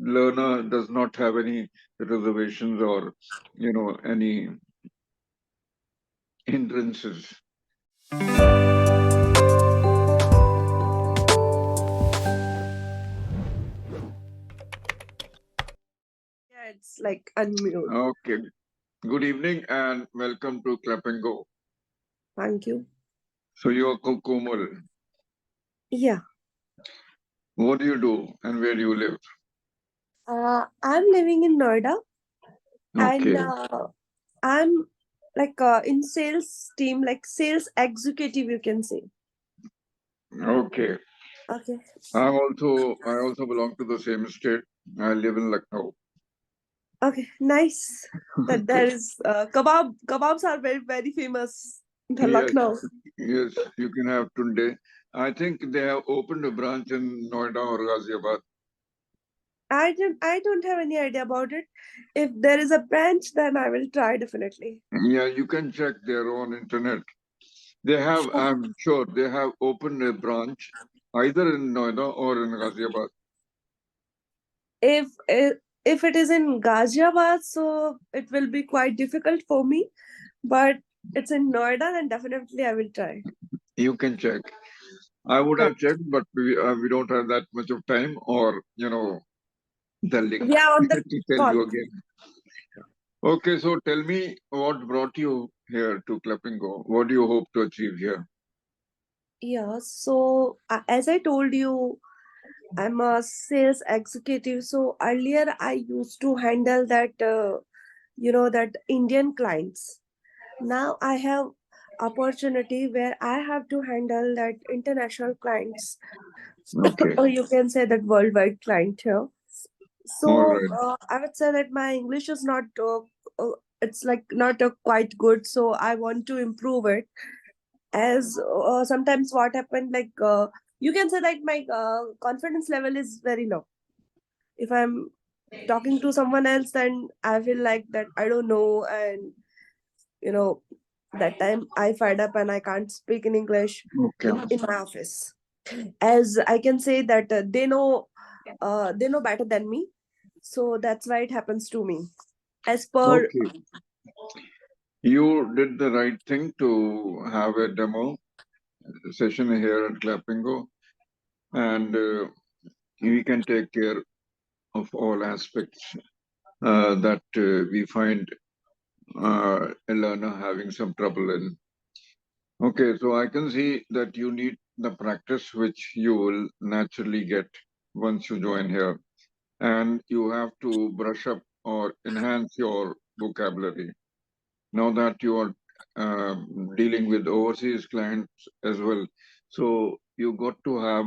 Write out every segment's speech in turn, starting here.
learner does not have any reservations or, any hindrances. Yeah, it's like unmute. Okay. Good evening and welcome to Clapingo. Thank you. So you are Komal. Yeah. What do you do and where do you live? I'm living in Noida and Okay. I'm like in sales team, like sales executive, you can say. Okay. Okay. I also belong to the same state. I live in Lucknow. Okay. Nice. That there is kebabs are very famous in the Yes, Lucknow. yes, you can have Tunde. I think they have opened a branch in Noida or Ghaziabad. I don't have any idea about it. If there is a branch, then I will try definitely. Yeah, you can check their own internet. They have, Sure. I'm sure, they have opened a branch either in Noida or in Ghaziabad. If it is in Ghaziabad, so it will be quite difficult for me. But it's in Noida, then definitely I will try. You can check. I would Yeah, have checked, but we don't have that much of time or, the link we are on the to tell call. you again. Okay, so tell me what brought you here to Clapingo? What do you hope to achieve here? Yeah, so as I told you, I'm a sales executive. So earlier I used to handle that Indian clients. Now I have opportunity where I have to handle that international clients. Okay, Or you can say that worldwide client here. all So right. I would say that my English is not it's like not quite good. So I want to improve it. As sometimes what happened, like you can say that my confidence level is very low. If I'm talking to someone else, then I feel like that I don't know, and you know that time I fired up and I can't speak in English Okay, in my office. As I can say that they know better than me, so that's why it happens to me. As per okay. You did the right thing to have a demo session here at Clapingo, and we can take care of all aspects that we find a learner having some trouble in. Okay, so I can see that you need the practice which you will naturally get once you join here, and you have to brush up or enhance your vocabulary. Now that you are dealing with overseas clients as well, so you got to have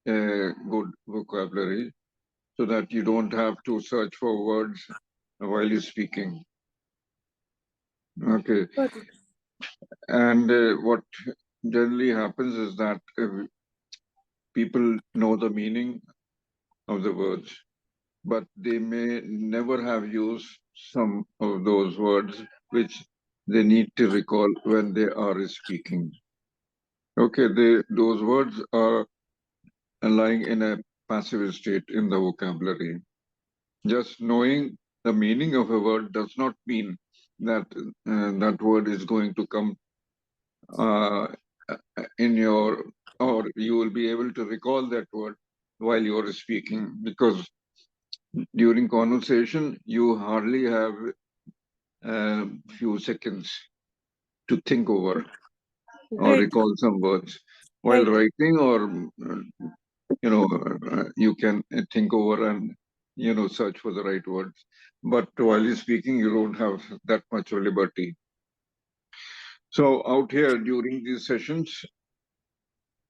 a good vocabulary so that you don't have to search for words while you're speaking. Okay, and what generally happens is that people know the meaning of the words, but they may never have used some of those words which they need to recall when they are speaking. Okay, those words are lying in a passive state in the vocabulary. Just knowing the meaning of a word does not mean that that word is going to come uh, in your, or you will be able to recall that word while you're speaking, because during conversation you hardly have a few seconds to think over or Great, recall some words. While right. writing or you can think over and search for the right words, but while you're speaking you don't have that much of liberty. So out here during these sessions,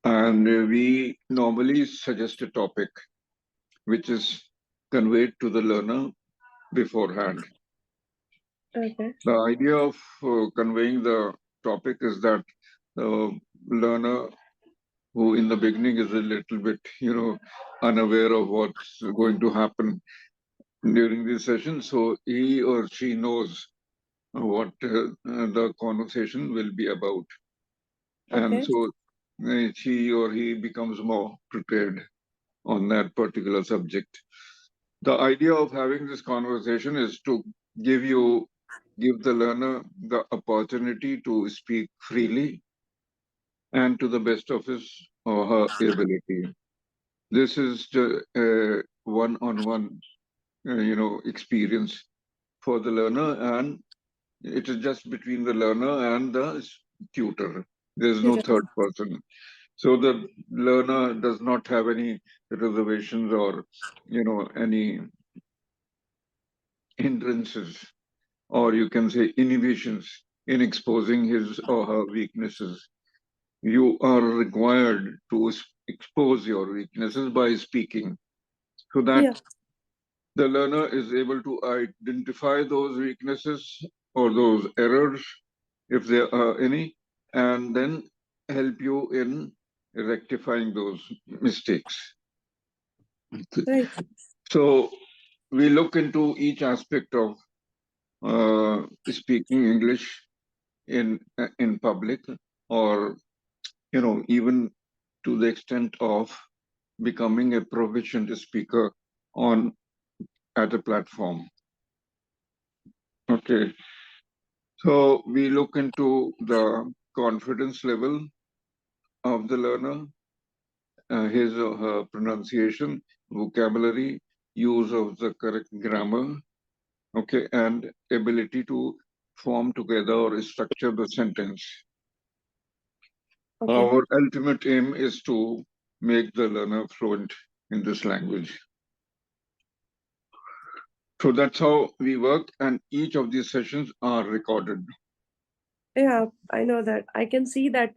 and we normally suggest a topic which is conveyed to the learner beforehand. Okay. The idea of conveying the topic is that the learner, who in the beginning is a little bit, unaware of what's going to happen during this session, so he or she knows what the conversation will be about. And Okay. so she or he becomes more prepared on that particular subject. The idea of having this conversation is to give the learner the opportunity to speak freely and to the best of his or her ability. This is a one-on-one, experience for the learner, and it is just between the learner and the tutor. There's no Tutor. third person. So the learner does not have any reservations or, any hindrances, or you can say inhibitions in exposing his or her weaknesses. You are required to expose your weaknesses by speaking so that Yeah. the learner is able to identify those weaknesses or those errors, if there are any, and then help you in rectifying those mistakes. Right. So we look into each aspect of speaking English in public, or even to the extent of becoming a proficient speaker on at a platform. Okay, so we look into the confidence level of the learner, his or her pronunciation, vocabulary, use of the correct grammar, okay, and ability to form together or structure the sentence. Okay. Our ultimate aim is to make the learner fluent in this language. So that's how we work, and each of these sessions are recorded. Yeah, I know that. I can see that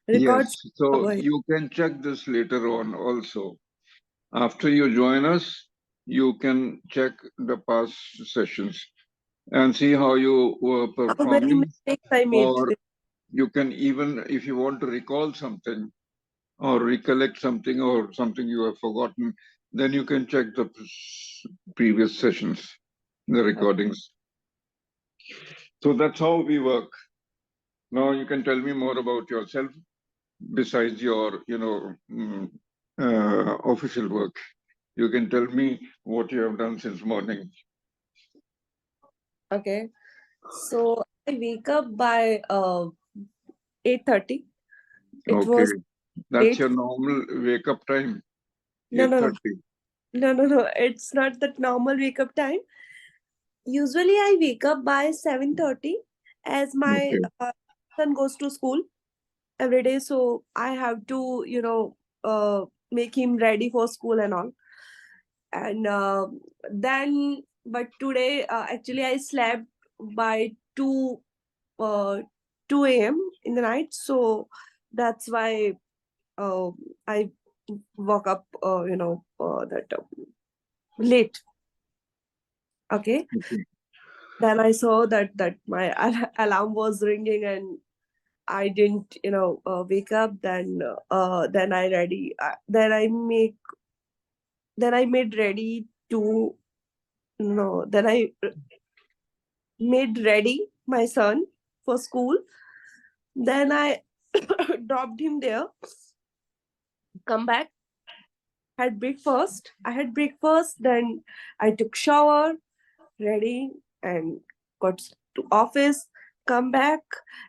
Yes, records so over here. you can check this later on also. After you join us, you can check the past sessions and see how you were How many performing, mistakes I made. or you can even, if you want to recall something or recollect something or something you have forgotten, then you can check the previous sessions, the recordings. So that's how we work. Now you can tell me more about yourself besides your, official work. You can tell me what you have done since morning. Okay. So I wake up by 8:30. It Okay, was that's late. your normal wake up time, No, no, no. 8:30. No, no, no. It's not that normal wake up time. Usually I wake up by 7:30 as my Okay. son goes to school every day. So I have to, make him ready for school and all. And then, but today, actually, I slept by uh, 2 a.m. in the night. So that's why uh, I woke up, that late. Okay. Okay. Then I saw that my alarm was ringing and I didn't, wake up. Then I ready. Then I made ready to no. Then I made ready my son for school. Then I dropped him there. Come back. Had breakfast. I had breakfast. Then I took shower, ready, and got to office. Come back,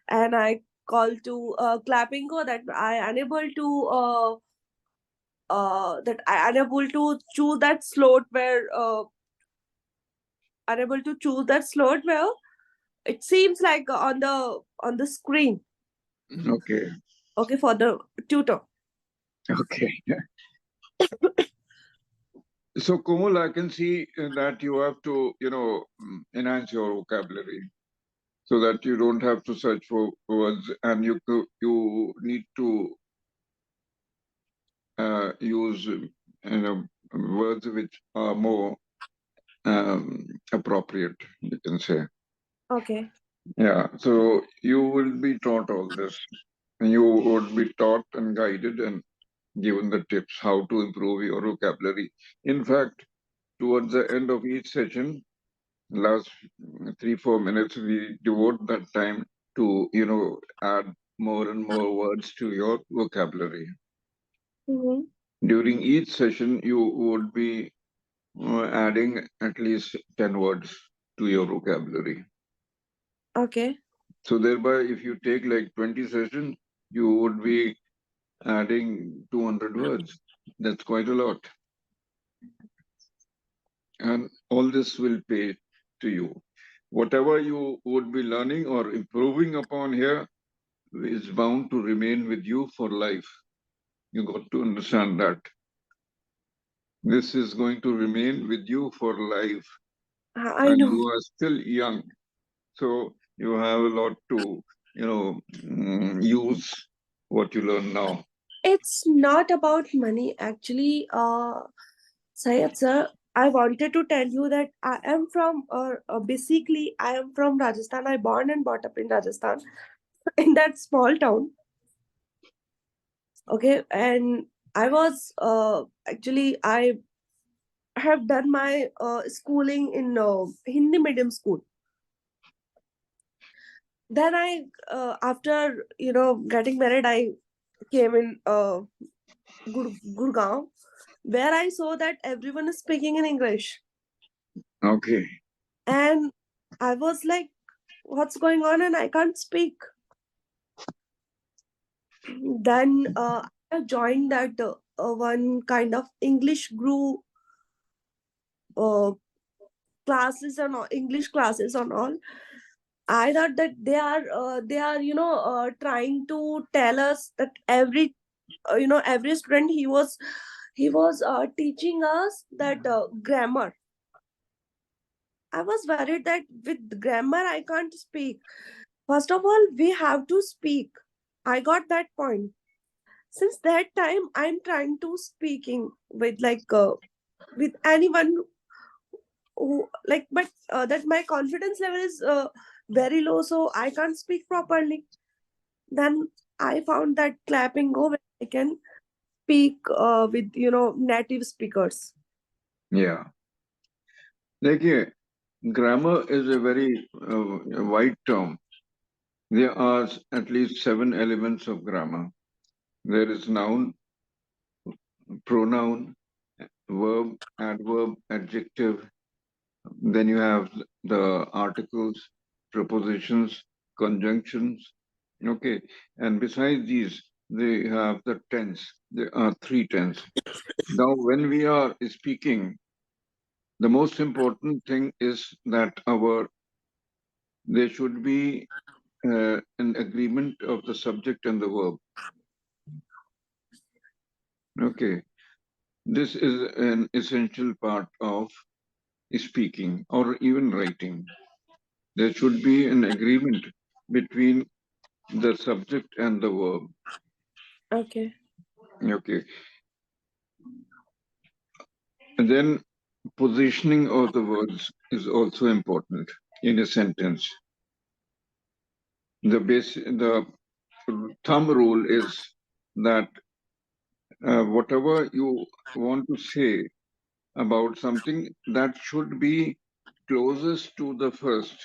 and I called to Clapingo that I unable to choose that slot where unable to choose that slot where it seems like on the screen. Okay. Okay, for the tutor. Okay. So, Komal, I can see that you have to, enhance your vocabulary so that you don't have to search for words, and you need to use, words which are more appropriate, you can say. Okay. Yeah. So you will be taught all this. You would be taught and guided and given the tips how to improve your vocabulary. In fact, towards the end of each session, last 3-4 minutes, we devote that time to, add more and more words to your vocabulary. Mm-hmm. During each session, you would be adding at least 10 words to your vocabulary. Okay. So thereby, if you take like 20 sessions, you would be adding 200 words. That's quite a lot. And all this will pay to you. Whatever you would be learning or improving upon here is bound to remain with you for life. You got to understand that. This is going to remain with you for life. I And know. you are still young. So you have a lot to, use what you learn now. It's not about money actually. Sayed sir, I wanted to tell you that I am from, basically, I am from Rajasthan. I born and brought up in Rajasthan, in that small town. Okay, and I was actually I have done my schooling in Hindi medium school. Then after getting married, I came in Gurgaon, where I saw that everyone is speaking in English, Okay. and I was like, "What's going on?" And I can't speak. Then I joined that one kind of English group uh, classes and all, English classes and all. I thought that they are trying to tell us that every student he was teaching us that grammar. I was worried that with grammar I can't speak. First of all, we have to speak. I got that point. Since that time, I'm trying to speaking with anyone who like, but that my confidence level is very low, so I can't speak properly. Then I found that Clapingo where I can speak with native speakers. Yeah. देखिए, grammar is a very wide term. There are at least 7 elements of grammar. There is noun, pronoun, verb, adverb, adjective. Then you have the articles, prepositions, conjunctions. Okay. And besides these, they have the tense. There are 3 tense. Now, when we are speaking, the most important thing is that there should be an agreement of the subject and the verb. Okay. This is an essential part of speaking or even writing. There should be an agreement between the subject and the verb. Okay. Okay. And then positioning of the words is also important in a sentence. The thumb rule is that whatever you want to say about something, that should be closest to the first.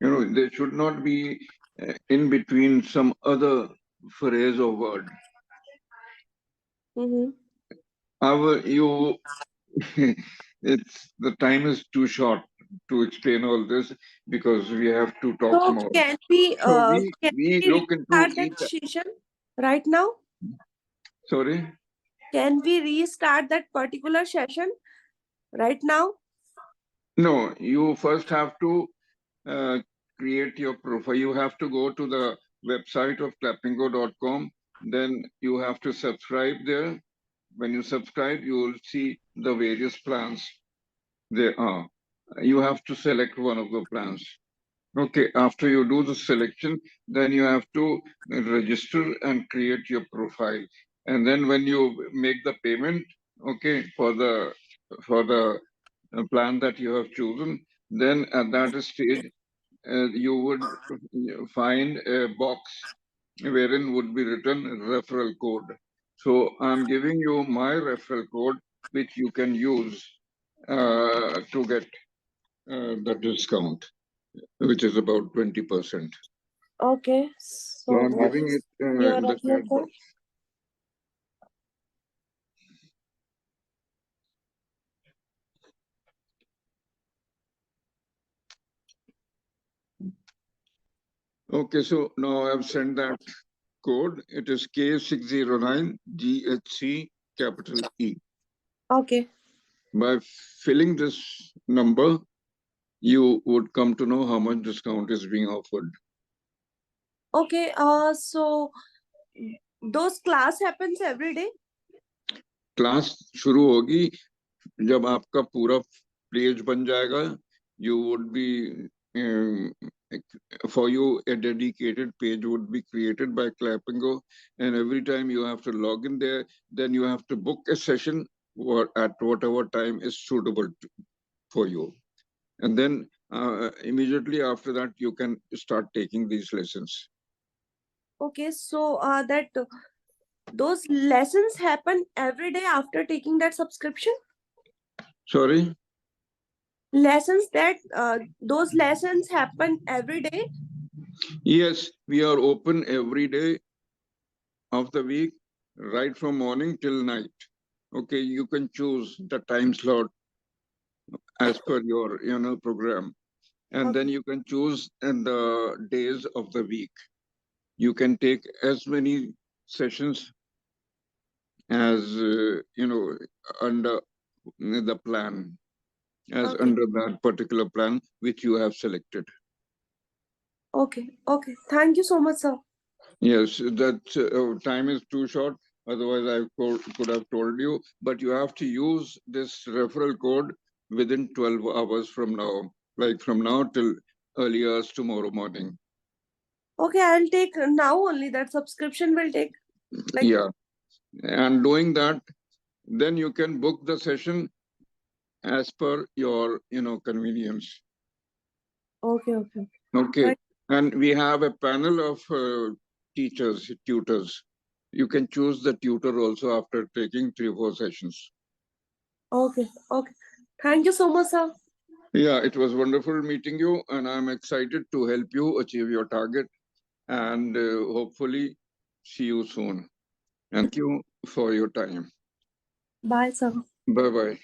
There should not be in between some other phrase or word. Mm-hmm. It's the time is too short to explain all this because we have to talk So more. can we So uh, can we we look into restart that each. session right now? Sorry. Can we restart that particular session right now? No, you first have to uh, create your profile. You have to go to the website of clapingo.com. Then you have to subscribe there. When you subscribe, you will see the various plans there are. You have to select one of the plans. Okay, after you do the selection, then you have to register and create your profile. And then when you make the payment, okay, for the plan that you have chosen, then at that stage, you would find a box wherein would be written referral code. So I'm giving you my referral code, which you can use to get the discount, which is about 20%. Okay. So So I'm what giving is it your in the referral chat code? box. Okay, so now I've sent that code. It is K609GHC capital E. Okay. By filling this number, you would come to know how much discount is being offered. Okay. So those class happens every day? Class शुरू होगी जब आपका पूरा page बन जाएगा. You would be for you a dedicated page would be created by Clapingo, and every time you have to log in there, then you have to book a session at whatever time is suitable for you, and then immediately after that you can start taking these lessons. Okay. So that those lessons happen every day after taking that subscription? Sorry. Lessons that those lessons happen every day? Yes, we are open every day of the week, right from morning till night. Okay, you can choose the time slot as per your program, and then Okay. you can choose in the days of the week. You can take as many sessions as under the plan, as Okay. under that particular plan which you have selected. Okay. Okay. Thank you so much, sir. Yes, that time is too short. Otherwise, could have told you. But you have to use this referral code within 12 hours from now, like from now till early hours tomorrow morning. Okay, I'll take now only that subscription will take like. Yeah, and doing that, then you can book the session as per your convenience. Okay, okay. Okay, Thank- and we have a panel of teachers, tutors. You can choose the tutor also after taking 3 or 4 sessions. Okay, okay. Thank you so much, sir. Yeah, it was wonderful meeting you, and I'm excited to help you achieve your target and hopefully see you soon. And thank you for your time. Bye, sir. Bye bye.